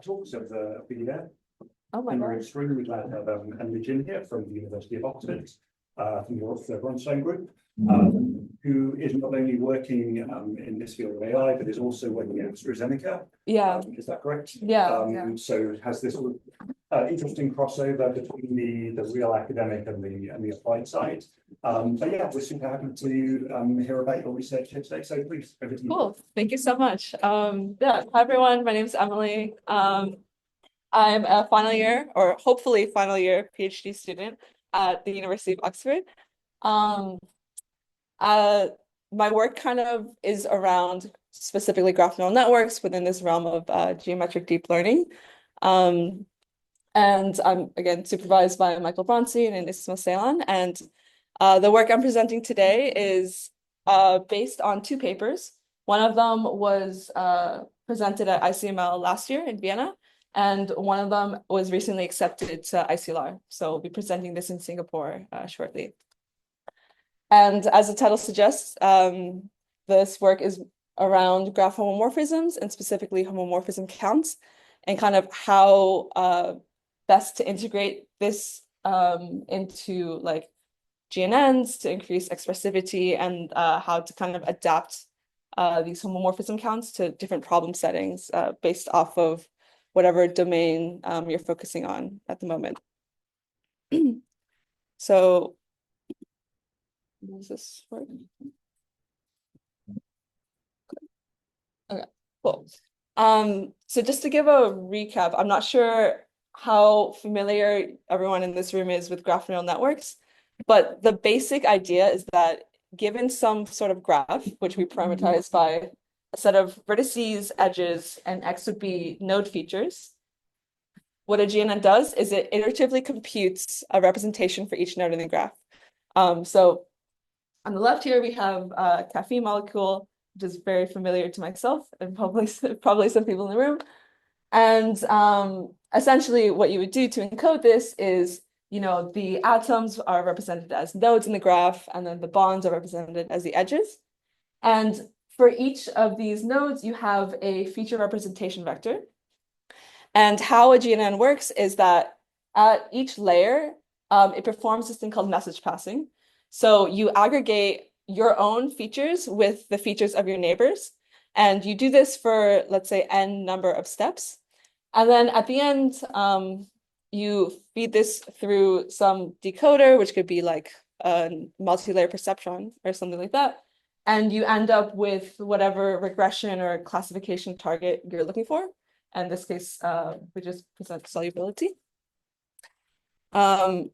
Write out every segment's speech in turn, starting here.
talks of the year. Oh my And we're God. extremely glad to have Emily Jin here from the University of Oxford, from the Bronstein group, who is not only working in this field of AI, but is also working at AstraZeneca. Yeah. Is that correct? Yeah. So has this sort of interesting crossover between the real academic and the applied side. But yeah, we're super happy to hear about your research here today. So please, over to you. Cool. Thank you so much. Yeah. Hi everyone. My name is Emily. I'm a final year, or hopefully final year PhD student at the University of Oxford. My work kind of is around specifically graph neural networks within this realm of geometric deep learning. And I'm again supervised by Michael Bronstein and Ismail Ceylan. And the work I'm presenting today is based on two papers. One of them was presented at ICML last year in Vienna, and one of them was recently accepted to ICLR. So we'll be presenting this in Singapore shortly. And as the title suggests, this work is around graph homomorphisms and specifically homomorphism counts and kind of how best to integrate this into like GNNs to increase expressivity and how to kind of adapt these homomorphism counts to different problem settings based off of whatever domain you're focusing on at the moment. So, does this work? Okay, cool. So just to give a recap, I'm not sure how familiar everyone in this room is with graph neural networks, but the basic idea is that given some sort of graph, which we parameterize by a set of vertices, edges, and X would be node features, what a GNN does is it iteratively computes a representation for each node in the graph. So on the left here, we have a caffeine molecule, which is very familiar to myself and probably some people in the room. And essentially what you would do to encode this is, the atoms are represented as nodes in the graph, and then the bonds are represented as the edges. And for each of these nodes, you have a feature representation vector. And how a GNN works is that at each layer, it performs this thing called message passing. So you aggregate your own features with the features of your neighbors. And you do this for, let's say, n number of steps. And then at the end, you feed this through some decoder, which could be like a multi-layer perceptron or something like that. And you end up with whatever regression or classification target you're looking for. And in this case, we just present solubility. Now,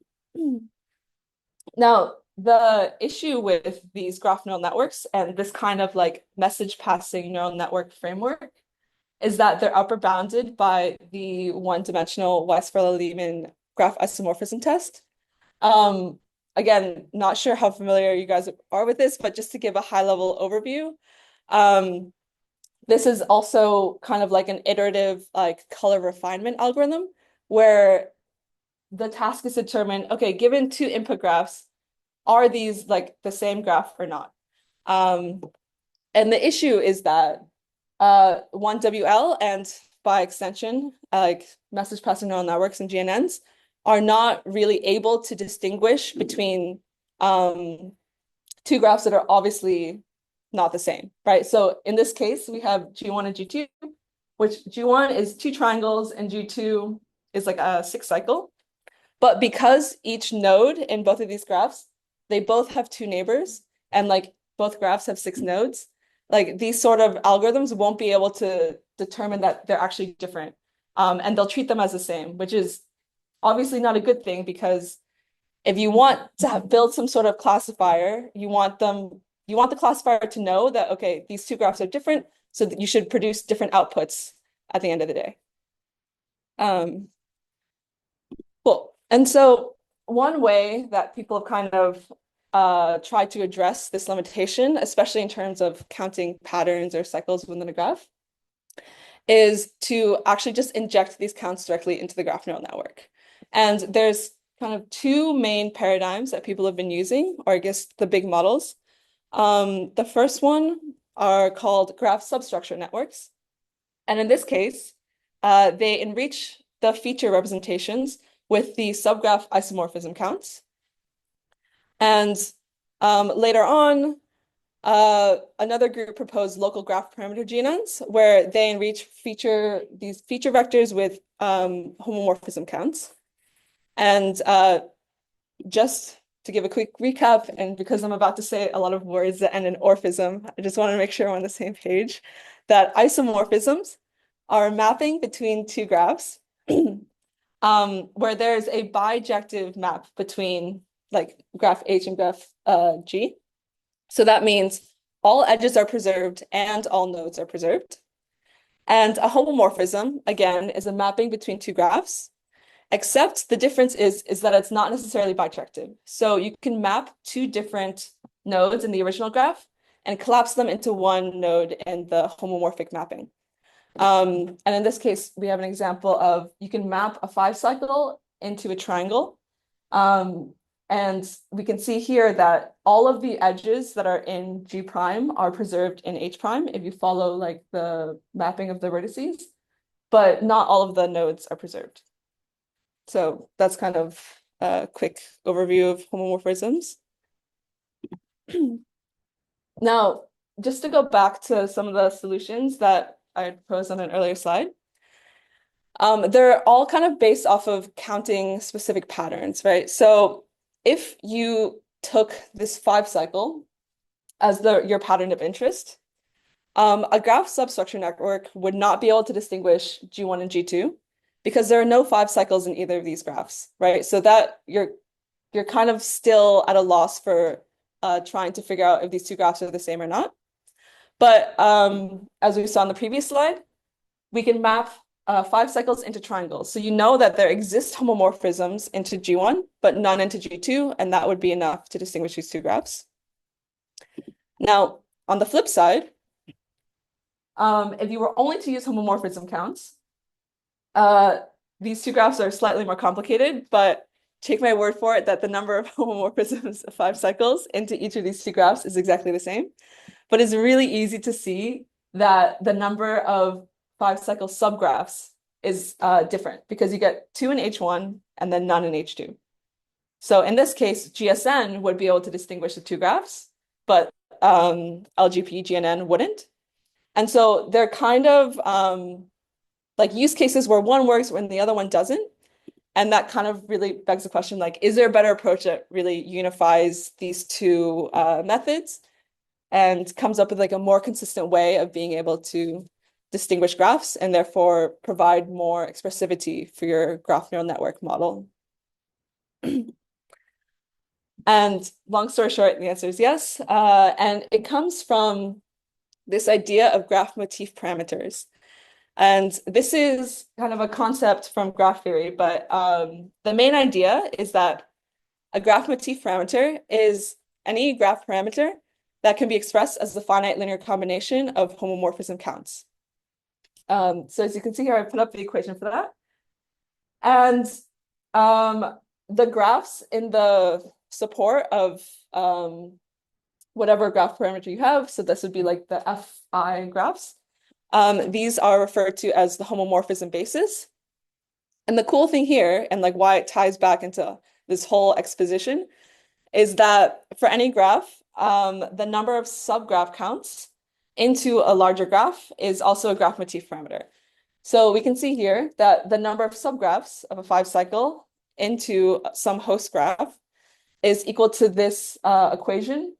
the issue with these graph neural networks and this kind of like message passing neural network framework is that they're upper bounded by the one-dimensional Weisfurler-Lehmann graph isomorphism test. Again, not sure how familiar you guys are with this, but just to give a high-level overview, this is also kind of like an iterative like color refinement algorithm where the task is to determine, okay, given two input graphs, are these like the same graph or not? And the issue is that 1WL and by extension, like message passing neural networks and GNNs are not really able to distinguish between two graphs that are obviously not the same, right? So in this case, we have G1 and G2, which G1 is two triangles and G2 is like a 6 cycle. But because each node in both of these graphs, they both have two neighbors and like both graphs have 6 nodes, like these sort of algorithms won't be able to determine that they're actually different. And they'll treat them as the same, which is obviously not a good thing because if you want to build some sort of classifier, you want the classifier to know that, okay, these two graphs are different, so that you should produce different outputs at the end of the day. Cool. And so one way that people have kind of tried to address this limitation, especially in terms of counting patterns or cycles within a graph, is to actually just inject these counts directly into the graph neural network. And there's kind of two main paradigms that people have been using, or I guess the big models. The first one are called graph substructure networks. And in this case, they enrich the feature representations with the subgraph isomorphism counts. And later on, another group proposed local graph parameter GNNs, where they enrich these feature vectors with homomorphism counts. And just to give a quick recap, and because I'm about to say a lot of words that end in orphism, I just want to make sure I'm on the same page, that isomorphisms are a mapping between two graphs where there's a bijective map between like graph H and graph G. So that means all edges are preserved and all nodes are preserved. And a homomorphism, again, is a mapping between two graphs, except the difference is that it's not necessarily bijective. So you can map two different nodes in the original graph and collapse them into one node in the homomorphic mapping. And in this case, we have an example of you can map a 5-cycle into a triangle. And we can see here that all of the edges that are in G prime are preserved in H prime if you follow like the mapping of the vertices, but not all of the nodes are preserved. So that's kind of a quick overview of homomorphisms. Now, just to go back to some of the solutions that I proposed on an earlier slide, they're all kind of based off of counting specific patterns, right? So if you took this 5-cycle as your pattern of interest, a graph substructure network would not be able to distinguish G1 and G2 because there are no 5 cycles in either of these graphs, right? So that you're kind of still at a loss for trying to figure out if these two graphs are the same or not. But as we saw in the previous slide, we can map 5 cycles into triangles. So you know that there exist homomorphisms into G1, but none into G2, and that would be enough to distinguish these two graphs. Now, on the flip side, if you were only to use homomorphism counts, these two graphs are slightly more complicated, but take my word for it that the number of homomorphisms of 5 cycles into each of these two graphs is exactly the same. But it's really easy to see that the number of 5-cycle subgraphs is different because you get 2 in H1 and then none in H2. So in this case, GSN would be able to distinguish the two graphs, but LGP GNN wouldn't. And so they're kind of like use cases where one works when the other one doesn't. And that kind of really begs the question, like, is there a better approach that really unifies these two methods and comes up with like a more consistent way of being able to distinguish graphs and therefore provide more expressivity for your graph neural network model? And long story short, the answer is yes. And it comes from this idea of graph motif parameters. And this is kind of a concept from graph theory, but the main idea is that a graph motif parameter is any graph parameter that can be expressed as the finite linear combination of homomorphism counts. So as you can see here, I put up the equation for that. And the graphs in the support of whatever graph parameter you have, so this would be like the Fi graphs, these are referred to as the homomorphism basis. And the cool thing here, and like why it ties back into this whole exposition, is that for any graph, the number of subgraph counts into a larger graph is also a graph motif parameter. So we can see here that the number of subgraphs of a 5-cycle into some host graph is equal to this equation,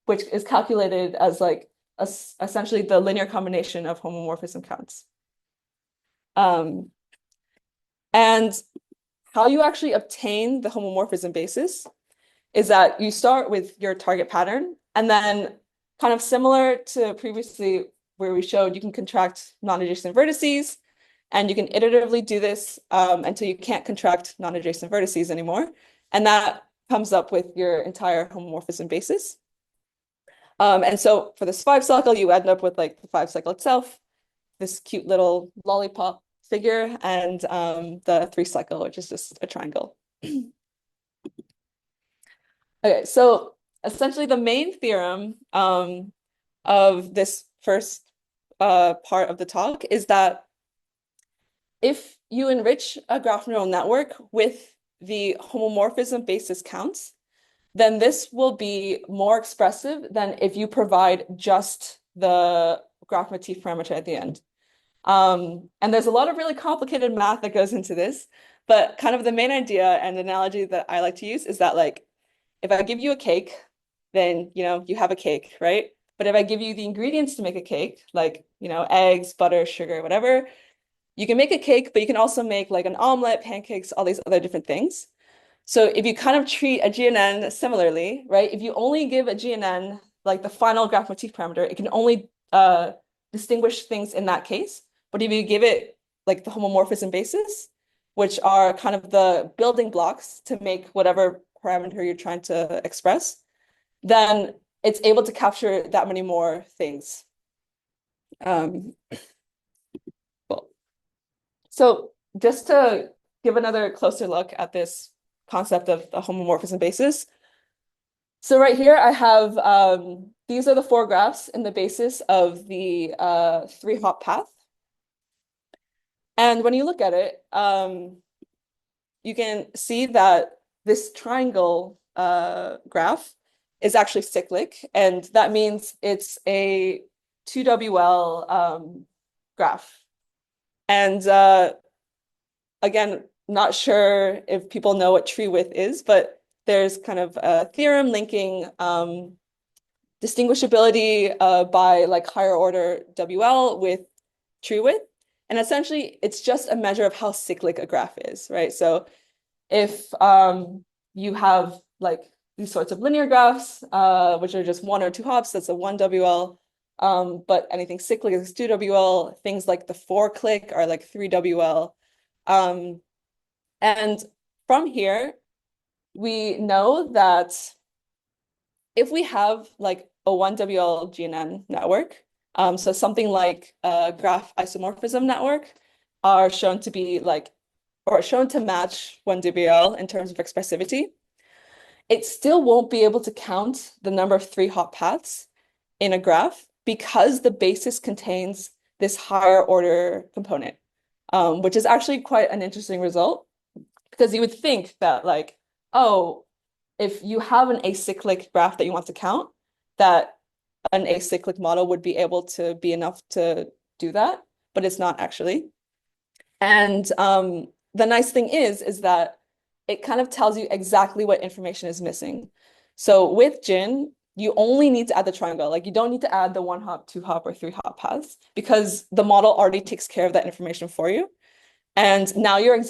which is calculated as like essentially the linear combination of homomorphism counts. And how you actually obtain the homomorphism basis is that you start with your target pattern, and then kind of similar to previously where we showed you can contract non-adjacent vertices, and you can iteratively do this until you can't contract non-adjacent vertices anymore. And that comes up with your entire homomorphism basis. And so for this 5-cycle, you end up with like the 5-cycle itself, this cute little lollipop figure, and the 3-cycle, which is just a triangle. Okay, so essentially the main theorem of this first part of the talk is that if you enrich a graph neural network with the homomorphism basis counts, then this will be more expressive than if you provide just the graph motif parameter at the end. And there's a lot of really complicated math that goes into this, but kind of the main idea and analogy that I like to use is that, like, if I give you a cake, then, you have a cake, right? But if I give you the ingredients to make a cake, like, eggs, butter, sugar, whatever, you can make a cake, but you can also make like an omelet, pancakes, all these other different things. So if you kind of treat a GNN similarly, right? If you only give a GNN like the final graph motif parameter, it can only distinguish things in that case. But if you give it like the homomorphism basis, which are kind of the building blocks to make whatever parameter you're trying to express, then it's able to capture that many more things. Cool. So just to give another closer look at this concept of the homomorphism basis. So right here I have, these are the 4 graphs in the basis of the 3-hop path. And when you look at it, you can see that this triangle graph is actually cyclic, and that means it's a 2WL graph. And again, not sure if people know what tree width is, but there's kind of a theorem linking distinguishability by like higher order WL with tree width. And essentially, it's just a measure of how cyclic a graph is, right? So if you have like these sorts of linear graphs, which are just 1 or 2 hops, that's a 1 WL. But anything cyclic is 2 WL. Things like the 4-click are like 3 WL. And from here, we know that if we have like a 1 WL GNN network, so something like a graph isomorphism network are shown to be like, or shown to match 1 WL in terms of expressivity, it still won't be able to count the number of 3-hop paths in a graph because the basis contains this higher order component, which is actually quite an interesting result, because you would think that like, oh, if you have an acyclic graph that you want to count, that an acyclic model would be able to be enough to do that, but it's not actually. And the nice thing is that it kind of tells you exactly what information is missing. So with GIN, you only need to add the triangle. Like, you don't need to add the 1-hop, 2-hop, or 3-hop paths, because the model already takes care of that information for you. And now you're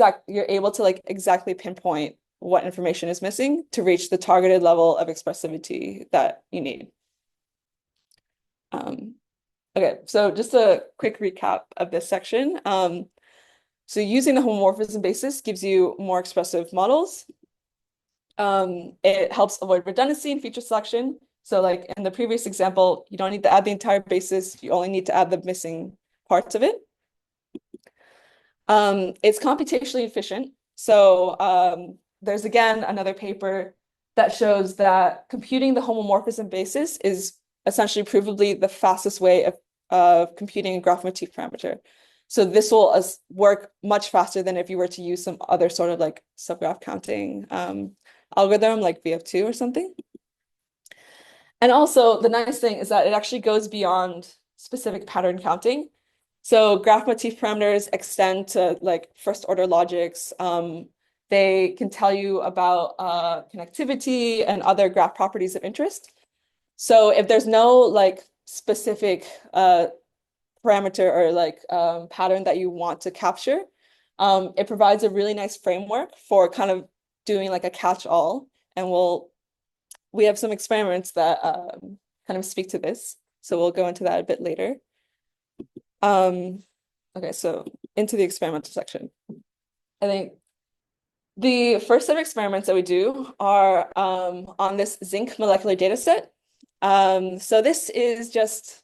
able to like exactly pinpoint what information is missing to reach the targeted level of expressivity that you need. Okay, so just a quick recap of this section. So using the homomorphism basis gives you more expressive models. It helps avoid redundancy in feature selection. So like in the previous example, you don't need to add the entire basis, you only need to add the missing parts of it. It's computationally efficient. So there's again another paper that shows that computing the homomorphism basis is essentially provably the fastest way of computing a graph motif parameter. So this will work much faster than if you were to use some other sort of like subgraph counting algorithm like VF2 or something. And also the nice thing is that it actually goes beyond specific pattern counting. So graph motif parameters extend to like first order logics. They can tell you about connectivity and other graph properties of interest. So if there's no like specific parameter or like pattern that you want to capture, it provides a really nice framework for kind of doing like a catch-all. And we have some experiments that kind of speak to this. So we'll go into that a bit later. Okay, so into the experimental section. I think the first set of experiments that we do are on this zinc molecular data set. So this is just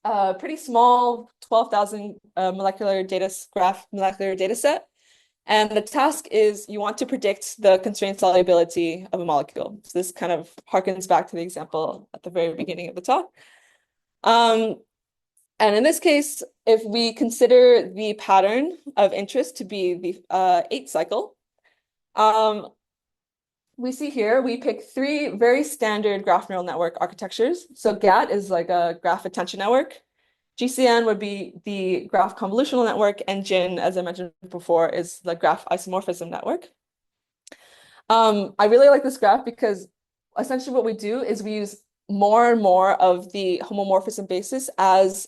a pretty small 12,000 molecular data set. And the task is you want to predict the constraint solubility of a molecule. So this kind of harkens back to the example at the very beginning of the talk. And in this case, if we consider the pattern of interest to be the 8 cycle, we see here we pick 3 very standard graph neural network architectures. So GAT is like a graph attention network. GCN would be the graph convolutional network, and GIN, as I mentioned before, is the graph isomorphism network. I really like this graph because essentially what we do is we use more and more of the homomorphism basis as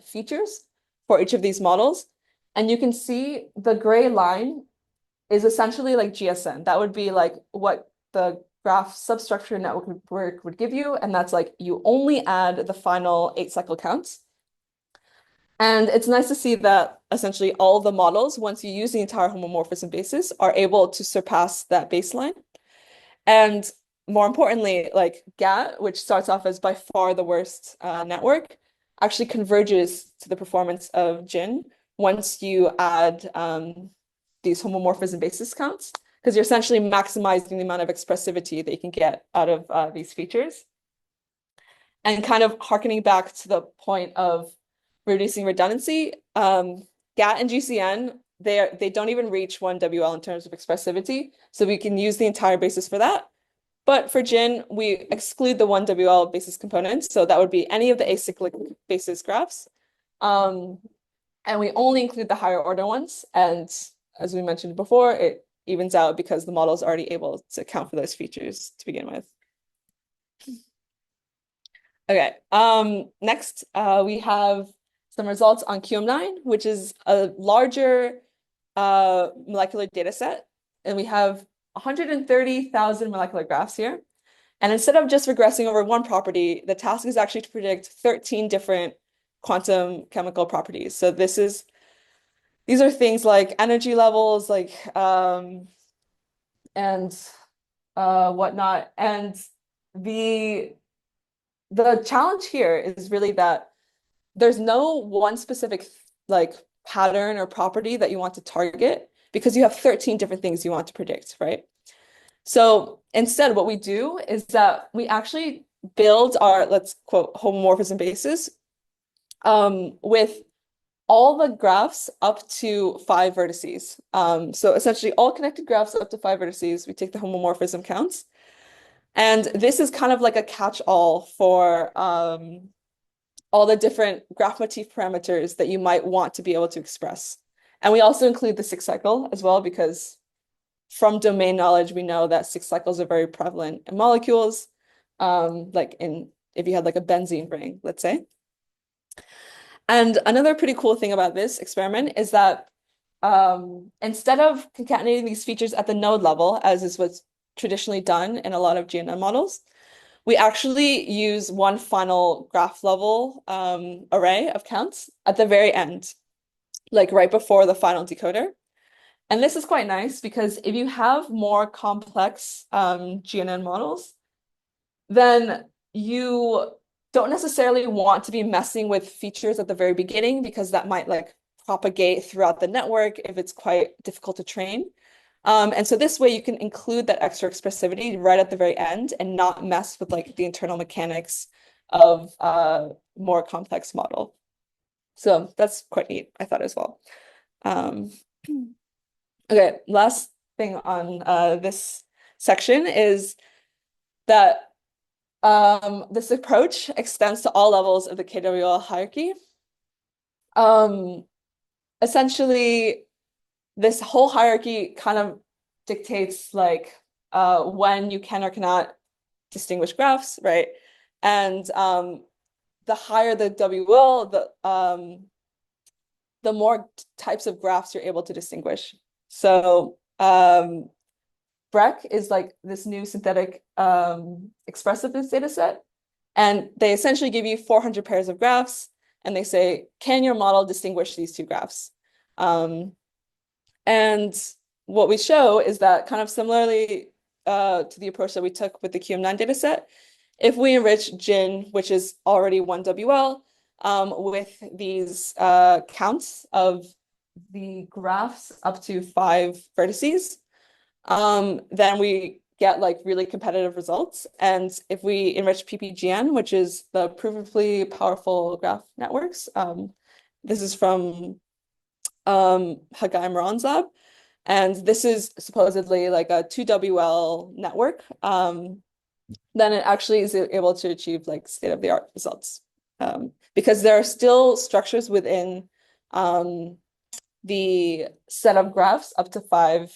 features for each of these models. And you can see the gray line is essentially like GSN. That would be like what the graph substructure network would give you. And that's like you only add the final 8 cycle counts. And it's nice to see that essentially all the models, once you use the entire homomorphism basis, are able to surpass that baseline. And more importantly, like GAT, which starts off as by far the worst network, actually converges to the performance of GIN once you add these homomorphism basis counts, because you're essentially maximizing the amount of expressivity that you can get out of these features. And kind of harkening back to the point of reducing redundancy, GAT and GCN, they don't even reach 1WL in terms of expressivity, so we can use the entire basis for that. But for GIN, we exclude the 1WL basis components, so that would be any of the acyclic basis graphs. And we only include the higher order ones. And as we mentioned before, it evens out because the model is already able to account for those features to begin with. Okay, next we have some results on QM9, which is a larger molecular data set. And we have 130,000 molecular graphs here. And instead of just regressing over one property, the task is actually to predict 13 different quantum chemical properties. So these are things like energy levels, like and whatnot. And the challenge here is really that there's no one specific like pattern or property that you want to target because you have 13 different things you want to predict, right? So instead, what we do is that we actually build our, let's quote, homomorphism basis with all the graphs up to 5 vertices. So essentially all connected graphs up to 5 vertices, we take the homomorphism counts. And this is kind of like a catch-all for all the different graph motif parameters that you might want to be able to express. And we also include the 6 cycle as well, because from domain knowledge, we know that 6 cycles are very prevalent in molecules, like if you had like a benzene ring, let's say. And another pretty cool thing about this experiment is that instead of concatenating these features at the node level, as is what's traditionally done in a lot of GNN models, we actually use one final graph level array of counts at the very end, like right before the final decoder. And this is quite nice because if you have more complex GNN models, then you don't necessarily want to be messing with features at the very beginning because that might like propagate throughout the network if it's quite difficult to train. And so this way you can include that extra expressivity right at the very end and not mess with like the internal mechanics of a more complex model. So that's quite neat, I thought as well. Okay, last thing on this section is that this approach extends to all levels of the KWL hierarchy. Essentially, this whole hierarchy kind of dictates like when you can or cannot distinguish graphs, right? And the higher the WL, the more types of graphs you're able to distinguish. So Breck is like this new synthetic expressiveness data set. And they essentially give you 400 pairs of graphs. And they say, can your model distinguish these 2 graphs? And what we show is that kind of similarly to the approach that we took with the QM9 data set, if we enrich GIN, which is already 1WL, with these counts of the graphs up to 5 vertices, then we get like really competitive results. And if we enrich PPGN, which is the provably powerful graph networks, this is from Hagai Moran's lab. And this is supposedly like a 2WL network. Then it actually is able to achieve like state-of-the-art results. Because there are still structures within the set of graphs up to 5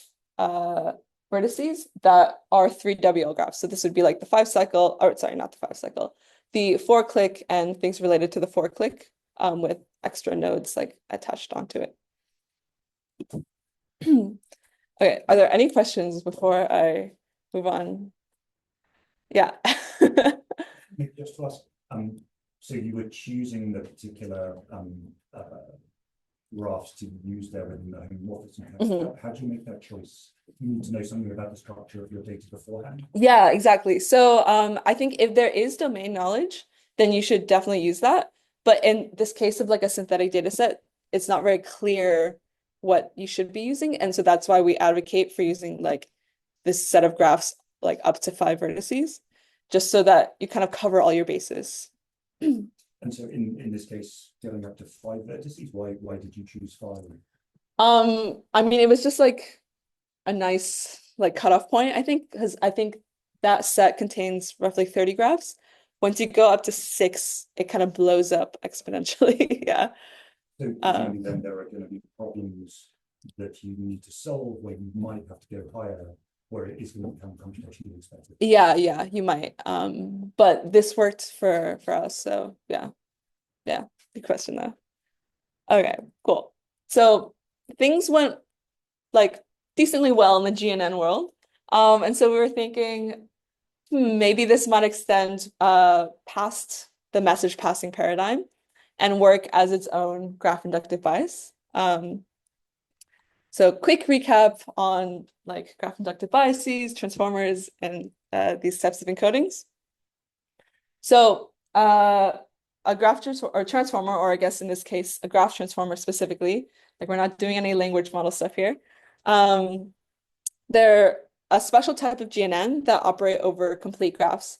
vertices that are 3WL graphs. So this would be like the 5-cycle, or sorry, not the 5-cycle, the 4-click and things related to the 4-click with extra nodes like attached onto it. Okay, are there any questions before I move on? Yeah. Maybe just to ask, so you were choosing the particular graphs to use there in the homomorphism. How do you make that choice? You need to know something about the structure of your data beforehand. Yeah, exactly. So I think if there is domain knowledge, then you should definitely use that. But in this case of like a synthetic data set, it's not very clear what you should be using. And so that's why we advocate for using like this set of graphs like up to 5 vertices, just so that you kind of cover all your bases. And so in this case, getting up to 5 vertices, why did you choose 5? I mean, it was just like a nice like cutoff point, I think, because I think that set contains roughly 30 graphs. Once you go up to 6, it kind of blows up exponentially. Yeah. So presumably then there are going to be problems that you need to solve where you might have to go higher, where it is going to become computationally expensive. Yeah, you might. But this worked for us, so yeah. Good question though. Okay, cool. So things went like decently well in the GNN world. And so we were thinking maybe this might extend past the message passing paradigm and work as its own graph inductive bias. So quick recap on like graph inductive biases, transformers, and these types of encodings. So a graph transformer, or I guess in this case, a graph transformer specifically, like we're not doing any language model stuff here. They're a special type of GNN that operate over complete graphs.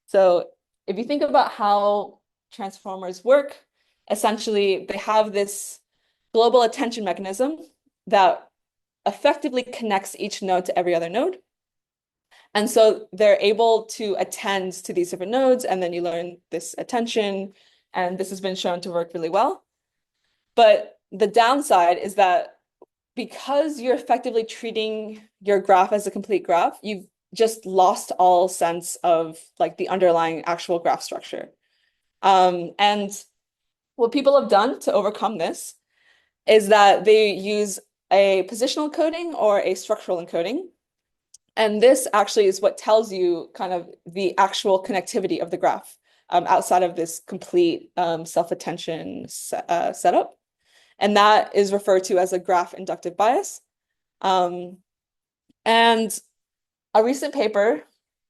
So if you think about how transformers work, essentially they have this global attention mechanism that effectively connects each node to every other node. And so they're able to attend to these different nodes, and then you learn this attention, and this has been shown to work really well. But the downside is that because you're effectively treating your graph as a complete graph, you've just lost all sense of like the underlying actual graph structure. And what people have done to overcome this is that they use a positional encoding or a structural encoding. And this actually is what tells you kind of the actual connectivity of the graph outside of this complete self-attention setup. And that is referred to as a graph inductive bias. And a recent paper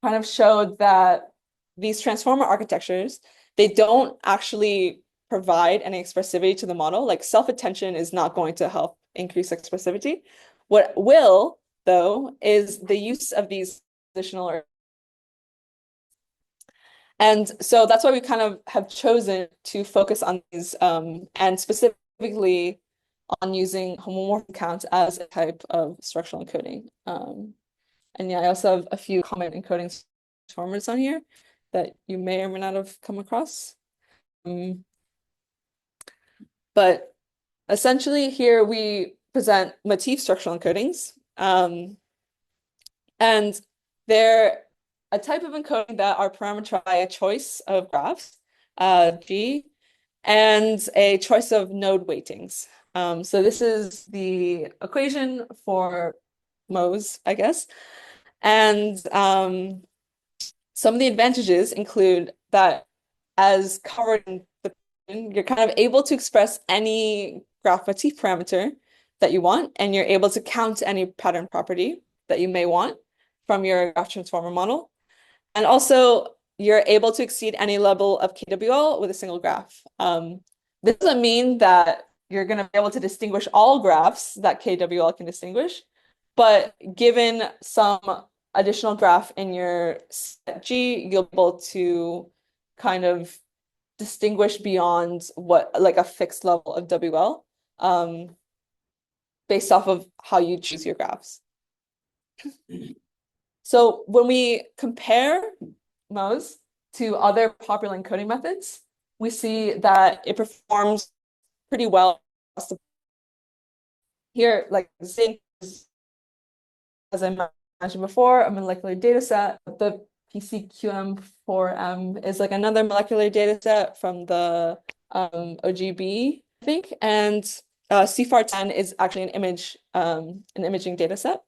kind of showed that these transformer architectures, they don't actually provide any expressivity to the model. Like self-attention is not going to help increase expressivity. What will, though, is the use of these positional. And so that's why we kind of have chosen to focus on these and specifically on using homomorphism counts as a type of structural encoding. And yeah, I also have a few common encoding transformers on here that you may or may not have come across. But essentially here we present motif structural encodings. And they're a type of encoding that are parameterized by a choice of graphs, G, and a choice of node weightings. So this is the equation for MOS, I guess. And some of the advantages include that as covered in the you're kind of able to express any graph motif parameter that you want, and you're able to count any pattern property that you may want from your graph transformer model. And also, you're able to exceed any level of KWL with a single graph. This doesn't mean that you're going to be able to distinguish all graphs that KWL can distinguish, but given some additional graph in your set G, you'll be able to kind of distinguish beyond what like a fixed level of WL based off of how you choose your graphs. So when we compare MOS to other popular encoding methods, we see that it performs pretty well. Here, like zinc is, as I mentioned before, a molecular data set. The PCQM4M is like another molecular data set from the OGB, I think. And CFAR10 is actually an imaging data set.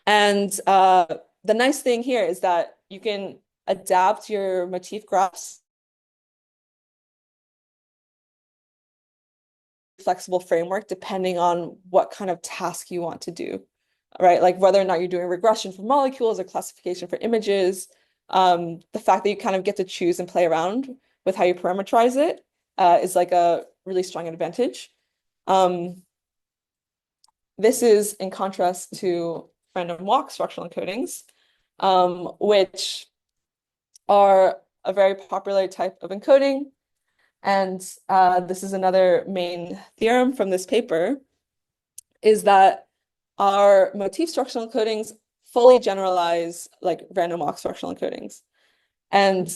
And the nice thing here is that you can adapt your motif graphs flexible framework depending on what kind of task you want to do, right? Like whether or not you're doing regression for molecules or classification for images, the fact that you kind of get to choose and play around with how you parameterize it is like a really strong advantage. This is in contrast to random walk structural encodings, which are a very popular type of encoding. And this is another main theorem from this paper, is that our motif structural encodings fully generalize like random walk structural encodings. And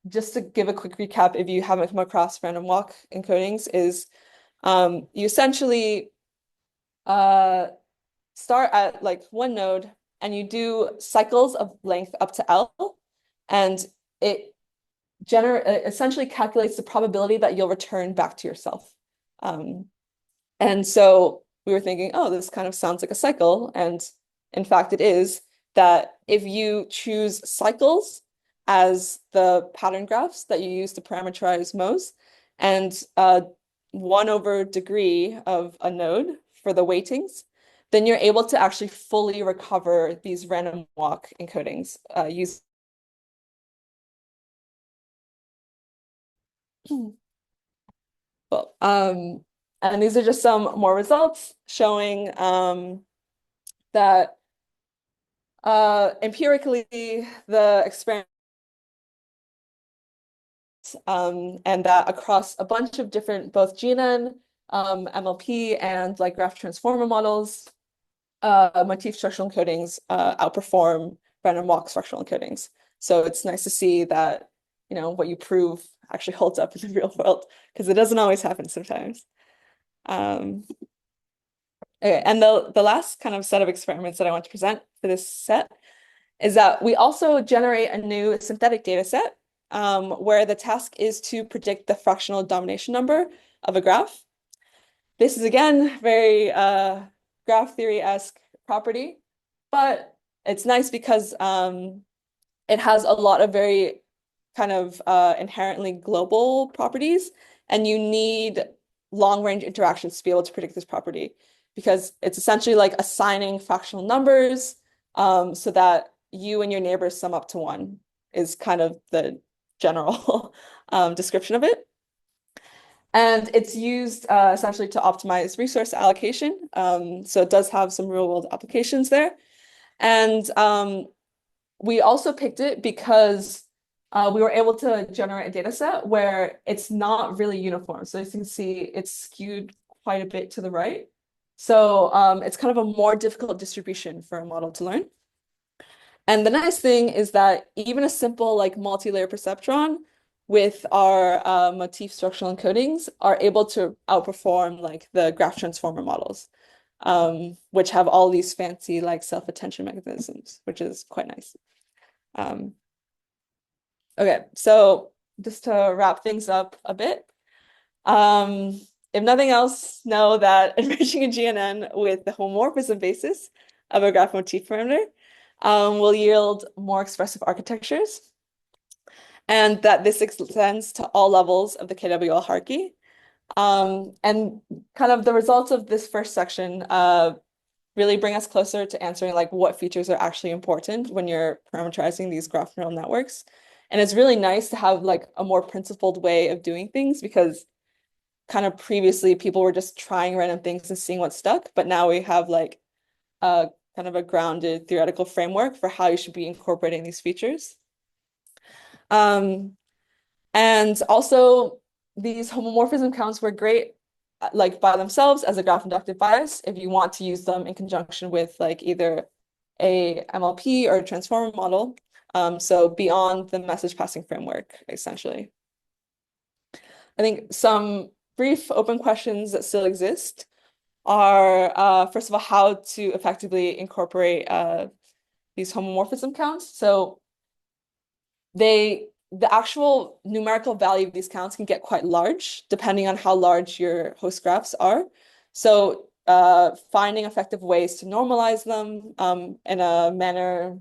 just to give a quick recap, if you haven't come across random walk encodings, is you essentially start at like one node and you do cycles of length up to L, and it essentially calculates the probability that you'll return back to yourself. And so we were thinking, oh, this kind of sounds like a cycle. And in fact, it is that if you choose cycles as the pattern graphs that you use to parameterize MOS, and 1 over degree of a node for the weightings, then you're able to actually fully recover these random walk encodings using well, and these are just some more results showing that empirically the experiment and that across a bunch of different both GNN, MLP, and like graph transformer models, motif structural encodings outperform random walk structural encodings. So it's nice to see that, you know, what you prove actually holds up in the real world, because it doesn't always happen sometimes. Okay, and the last kind of set of experiments that I want to present for this set is that we also generate a new synthetic data set where the task is to predict the fractional domination number of a graph. This is again very graph theory-esque property, but it's nice because it has a lot of very kind of inherently global properties, and you need long-range interactions to be able to predict this property, because it's essentially like assigning fractional numbers so that you and your neighbors sum up to 1 is kind of the general description of it. And it's used essentially to optimize resource allocation. So it does have some real-world applications there. And we also picked it because we were able to generate a data set where it's not really uniform. So as you can see, it's skewed quite a bit to the right. So it's kind of a more difficult distribution for a model to learn. And the nice thing is that even a simple like multi-layer perceptron with our motif structural encodings are able to outperform like the graph transformer models, which have all these fancy like self-attention mechanisms, which is quite nice. Okay, so just to wrap things up a bit, if nothing else, know that enriching a GNN with the homomorphism basis of a graph motif parameter will yield more expressive architectures, and that this extends to all levels of the KWL hierarchy. And kind of the results of this first section really bring us closer to answering like what features are actually important when you're parameterizing these graph neural networks. And it's really nice to have like a more principled way of doing things, because kind of previously people were just trying random things and seeing what stuck, but now we have like kind of a grounded theoretical framework for how you should be incorporating these features. And also these homomorphism counts were great like by themselves as a graph inductive bias if you want to use them in conjunction with like either a MLP or a transformer model. So beyond the message passing framework, essentially. I think some brief open questions that still exist are, first of all, how to effectively incorporate these homomorphism counts. So the actual numerical value of these counts can get quite large depending on how large your host graphs are. So finding effective ways to normalize them in a manner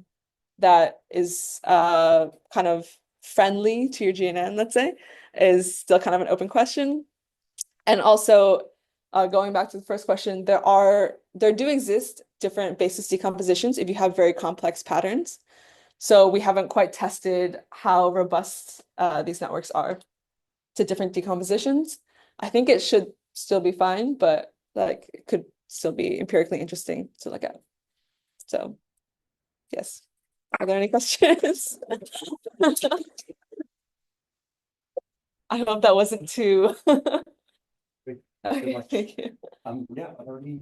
that is kind of friendly to your GNN, let's say, is still kind of an open question. And also, going back to the first question, there do exist different basis decompositions if you have very complex patterns. So we haven't quite tested how robust these networks are to different decompositions. I think it should still be fine, but like it could still be empirically interesting to look at. So yes. Are there any questions? I hope that wasn't too. Okay, thank you. Yeah, are there any?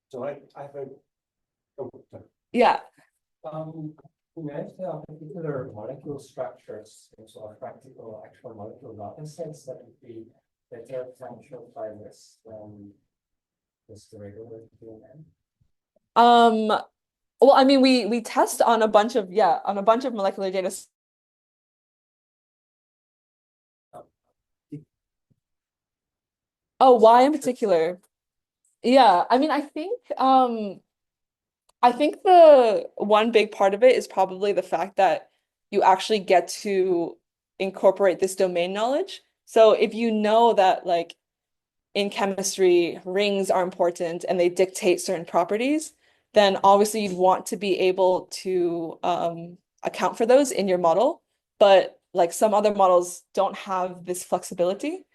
So I have a. Oh, Yeah. If there are particular molecule structures, so practical actual molecule data sets that would be better functional by this than just the regular GNN. Well, I mean, we test on a bunch of molecular data. Oh, why in particular? Yeah, I mean, I think the one big part of it is probably the fact that you actually get to incorporate this domain knowledge. So if you know that like in chemistry, rings are important and they dictate certain properties, then obviously you'd want to be able to account for those in your model. But like some other models don't have this flexibility.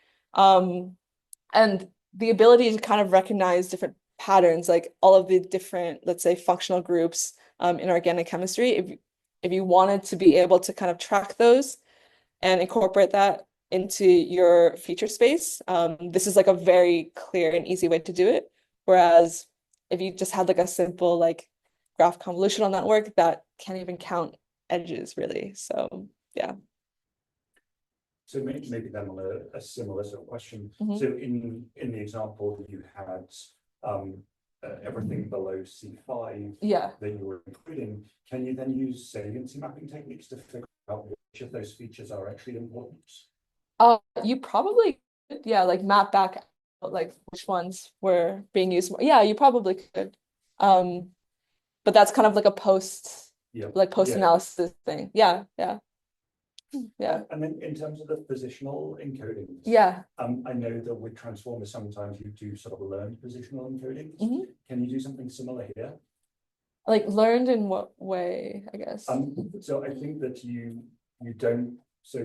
And the ability to kind of recognize different patterns, like all of the different, let's say, functional groups in organic chemistry, if you wanted to be able to kind of track those and incorporate that into your feature space, this is like a very clear and easy way to do it. Whereas if you just had like a simple like graph convolutional network that can't even count edges really. So yeah. So maybe then on a similar sort of question. Mhm. So in the example you had everything below C5 Yeah. that you were including, can you then use saliency mapping techniques to figure out which of those features are actually important? You probably could, yeah, like map back like which ones were being used more. Yeah, you probably could. But that's kind of like a post-analysis thing. Yeah, yeah. Yeah. And then in terms of the positional encodings, Yeah. I know that with transformers sometimes you do sort of learned positional encodings. Mhm. Can you do something similar here? Like learned in what way, I guess? So I think that you don't, so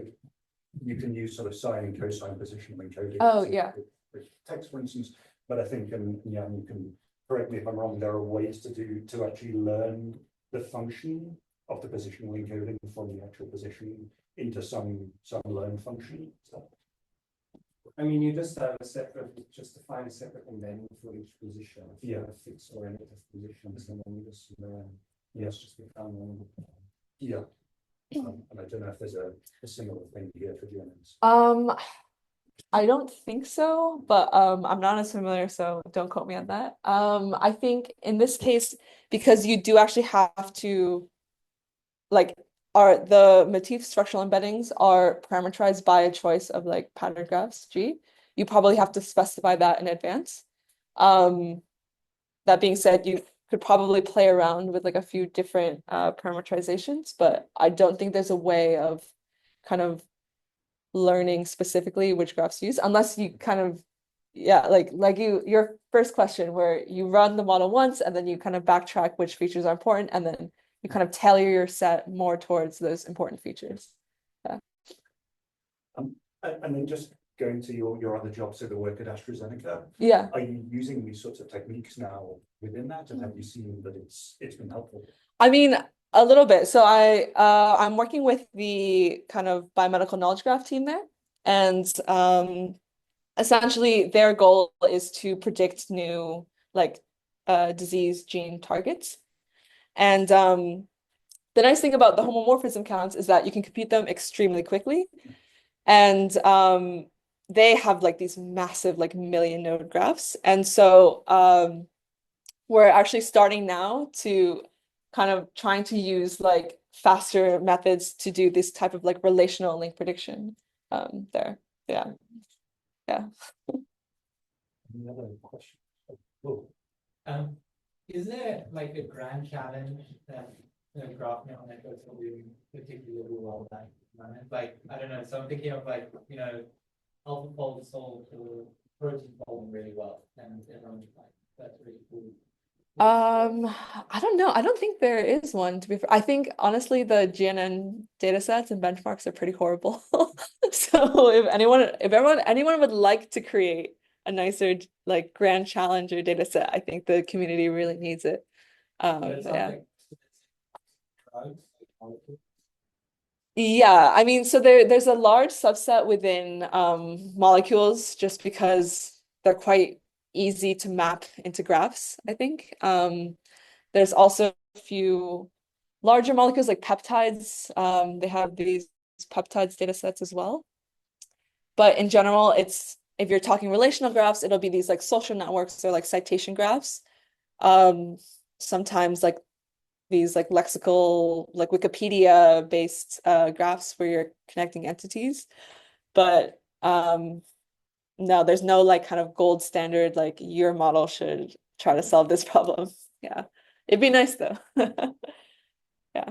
you can use sort of sine and cosine positional encoding. Oh, yeah. With text, for instance, but I think, and yeah, you can correct me if I'm wrong, there are ways to actually learn the function of the positional encoding from the actual position into some learned function. So, I mean, you just have define a separate embedding for each position. Yeah. Fixed or relative positions, and then you just learn. Yes. Just become one. Yeah. And I don't know if there's a similar thing here for GNNs. I don't think so, but I'm not as familiar, so don't quote me on that. I think in this case, because you do actually have to like the motif structural embeddings are parameterized by a choice of like pattern graphs G. You probably have to specify that in advance. That being said, you could probably play around with like a few different parameterizations, but I don't think there's a way of kind of learning specifically which graphs to use unless you kind of like your first question where you run the model once and then you kind of backtrack which features are important and then you kind of tailor your set more towards those important features. Yeah. And then just going to your other job, so the work at AstraZeneca, Yeah. are you using these sorts of techniques now within that, and have you seen that it's been helpful? I mean, a little bit. So I'm working with the kind of biomedical knowledge graph team there, and essentially their goal is to predict new like disease gene targets. And the nice thing about the homomorphism counts is that you can compute them extremely quickly, and they have like these massive like million node graphs, and so we're actually starting now to kind of trying to use like faster methods to do this type of like relational link prediction there. Yeah. Yeah. Any other question? Cool. Is there like a grand challenge that graph neural networks are doing particularly well at the moment? Like, I don't know, so I'm thinking of like, AlphaFold solved for protein folding really well, and everyone's like, that's really cool. I don't know. I don't think there is one, to be fair. I think honestly the GNN data sets and benchmarks are pretty horrible. So if anyone would like to create a nicer like grand challenger data set, I think the community really needs it. Yeah. Yeah, I mean, so there's a large subset within molecules just because they're quite easy to map into graphs, I think. There's also a few larger molecules like peptides. They have these peptides data sets as well. But in general, if you're talking relational graphs, it'll be these like social networks or like citation graphs. Sometimes like these like lexical, like Wikipedia based graphs where you're connecting entities. But no, there's no like kind of gold standard, like your model should try to solve this problem. Yeah. It'd be nice though. Yeah.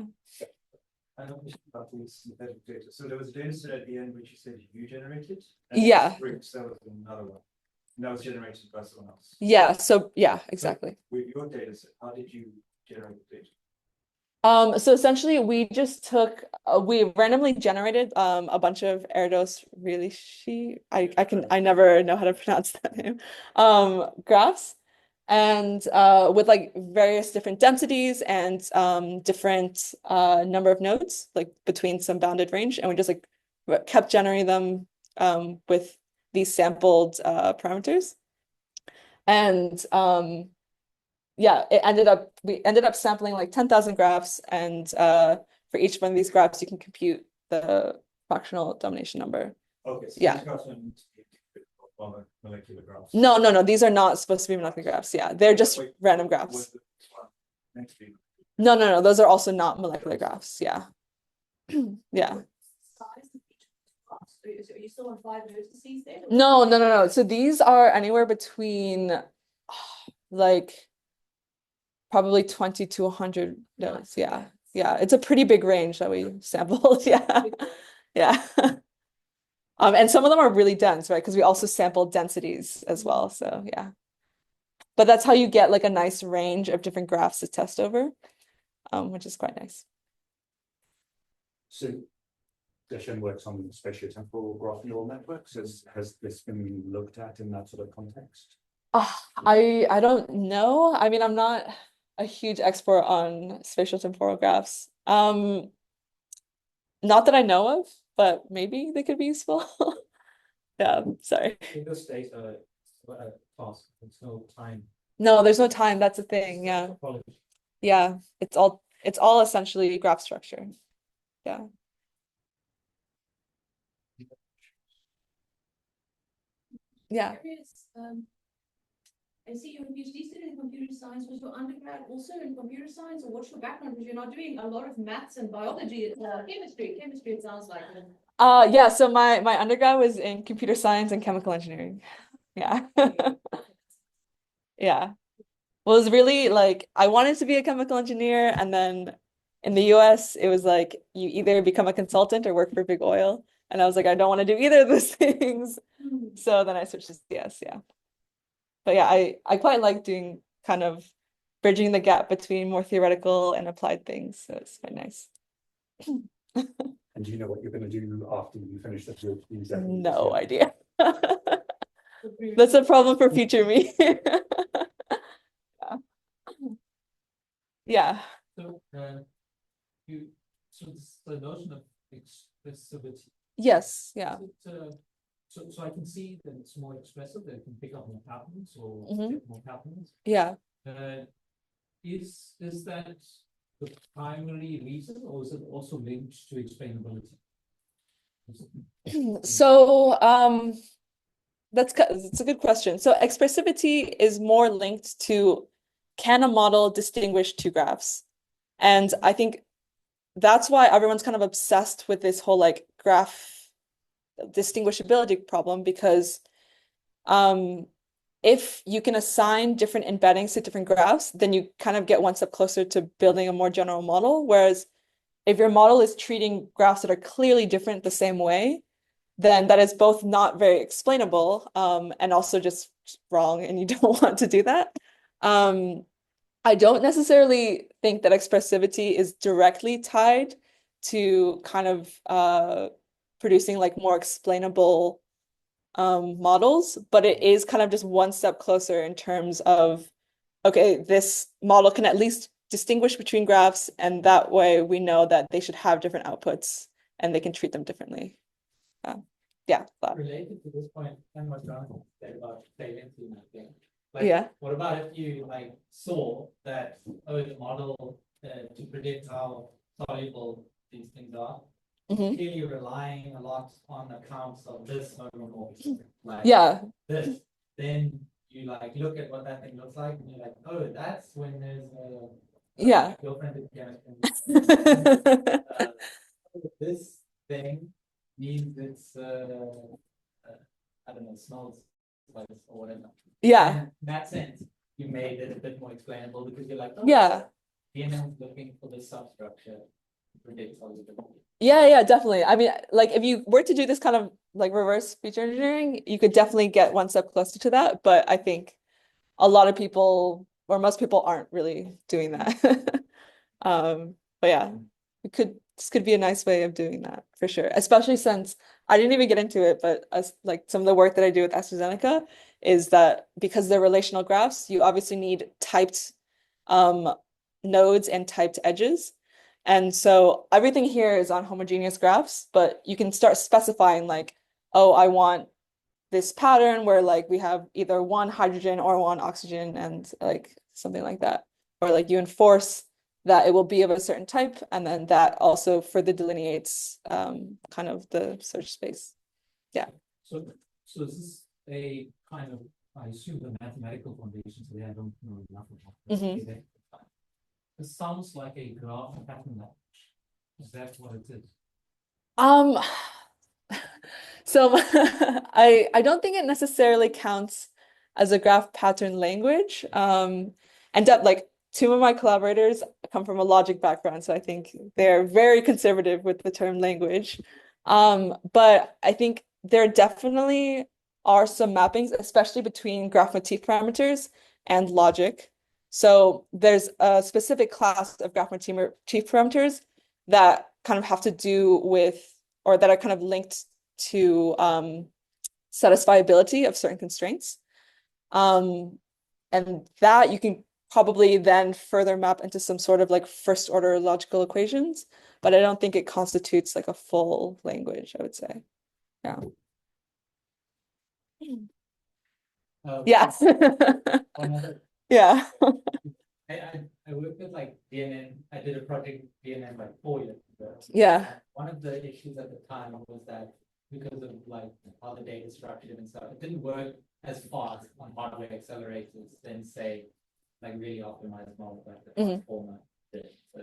I know about these synthetic data. So there was a data set at the end which you said you generated. And Yeah. Bricks, that was another one. And that was generated by someone else. Yeah. So yeah, exactly. With your data set, how did you generate the data? So essentially we just took we randomly generated a bunch of Erdos Relishi. I never know how to pronounce that name. Graphs, and with like various different densities and different number of nodes, like between some bounded range, and we just like kept generating them with these sampled parameters. And yeah, we ended up sampling like 10,000 graphs, and for each one of these graphs you can compute the fractional domination number. Okay, so Yeah. these graphs don't need to be on molecular graphs. No, these are not supposed to be molecular graphs. Yeah, they're just Wait, random what's graphs. the one next to you? No, those are also not molecular graphs. Yeah. Yeah. Size of each class. Are you still on 5 vertices there? No. So these are anywhere between like probably 20 to 100 nodes. Yeah. Yeah. It's a pretty big range that we sampled. Yeah. Yeah. And some of them are really dense, right? Because we also sampled densities as well. So yeah. But that's how you get like a nice range of different graphs to test over, which is quite nice. So Deshen works on spatiotemporal graph neural networks. Has this been looked at in that sort of context? I don't know. I mean, I'm not a huge expert on spatiotemporal graphs. Not that I know of, but maybe they could be useful. Yeah, sorry. In this data, task, there's no time. No, there's no time. That's the thing. Yeah. Topology. Yeah. It's all essentially graph structure. Yeah. Yeah. Curious, I see your PhD student in computer science. Was your undergrad also in computer science, or what's your background? Because you're not doing a lot of maths and biology, chemistry. Chemistry, it sounds like. Yeah, so my undergrad was in computer science and chemical engineering. Yeah. Yeah. Well, it was really like I wanted to be a chemical engineer, and then in the US it was like you either become a consultant or work for big oil. And I was like, I don't want to do either of those things. So then I switched to CS, yeah. But yeah, I quite like doing kind of bridging the gap between more theoretical and applied things. So it's quite nice. And do you know what you're going to do after you finish the PhD? No idea. That's a problem for future me. Yeah. So, so this, the notion of expressivity. Yes. Yeah. So I can see that it's more expressive, that it can pick up more patterns or Mhm. get more patterns. Yeah. Is that the primary reason, or is it also linked to explainability? So, it's a good question. So expressivity is more linked to, can a model distinguish two graphs? And I think that's why everyone's kind of obsessed with this whole like graph distinguishability problem, because if you can assign different embeddings to different graphs, then you kind of get one step closer to building a more general model. Whereas if your model is treating graphs that are clearly different the same way, then that is both not very explainable, and also just wrong, and you don't want to do that. I don't necessarily think that expressivity is directly tied to kind of producing like more explainable models, but it is kind of just one step closer in terms of, okay, this model can at least distinguish between graphs, and that way we know that they should have different outputs and they can treat them differently. Yeah. Related to this point, and what Jonathan said about saliency mapping. Yeah. What about if you like saw that, oh, the model to predict how soluble these things are, Mhm. clearly relying a lot on accounts of this homomorphism, like Yeah. this, then you like look at what that thing looks like, and you're like, oh, that's when there's a Yeah. girlfriend in chemistry. This thing means it's I don't know, smells like this or whatever. Yeah. And in that sense, you made it a bit more explainable because you're like, oh, Yeah. GNN's looking for this substructure to predict solubility. Yeah, definitely. I mean, like if you were to do this kind of like reverse feature engineering, you could definitely get one step closer to that. But I think a lot of people, or most people, aren't really doing that. But yeah, this could be a nice way of doing that for sure. Especially since I didn't even get into it, but like some of the work that I do with AstraZeneca is that because they're relational graphs, you obviously need typed nodes and typed edges. And so everything here is on homogeneous graphs, but you can start specifying like, oh, I want this pattern where like we have either one hydrogen or one oxygen and like something like that. Or like you enforce that it will be of a certain type, and then that also further delineates kind of the search space. Yeah. So this is a kind of, I assume, the mathematical foundations that I don't know enough about. Mhm. This sounds like a graph pattern language. Is that what it is? So I don't think it necessarily counts as a graph pattern language. And that like two of my collaborators come from a logic background, so I think they're very conservative with the term language. But I think there definitely are some mappings, especially between graph motif parameters and logic. So there's a specific class of graph motif parameters that kind of have to do with, or that are kind of linked to satisfiability of certain constraints. And that you can probably then further map into some sort of like first order logical equations, but I don't think it constitutes like a full language, I would say. Yeah. Yeah. Yeah. I worked with like GNN. I did a project GNN like 4 years ago. Yeah. One of the issues at the time was that because of like how the data structured and stuff, it didn't work as fast on hardware accelerators than say like really optimized models like the transformer did. So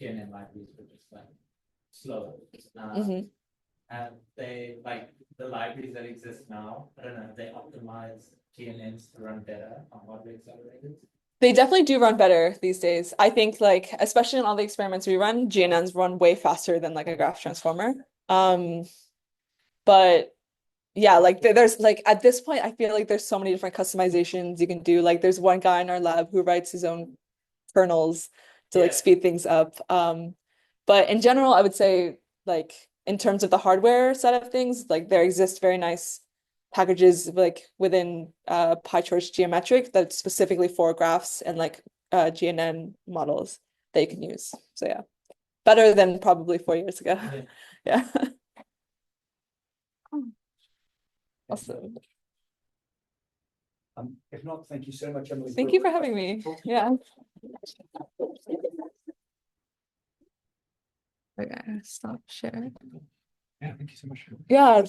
GNN libraries were just like slow. And they like the libraries that exist now, I don't know, they optimize GNNs to run better on hardware accelerators. They definitely do run better these days. I think like, especially in all the experiments we run, GNNs run way faster than like a graph transformer. But yeah, like there's like at this point, I feel like there's so many different customizations you can do. Like there's one guy in our lab who writes his own kernels to like speed things up. But in general, I would say like in terms of the hardware side of things, like there exist very nice packages like within PyTorch geometric that's specifically for graphs and like GNN models that you can use. So yeah, better than probably 4 years ago. Yeah. Awesome. If not, thank you so much, Emily. Thank you for having me. Yeah. Okay, stop sharing. Yeah, thank you so much. Yeah.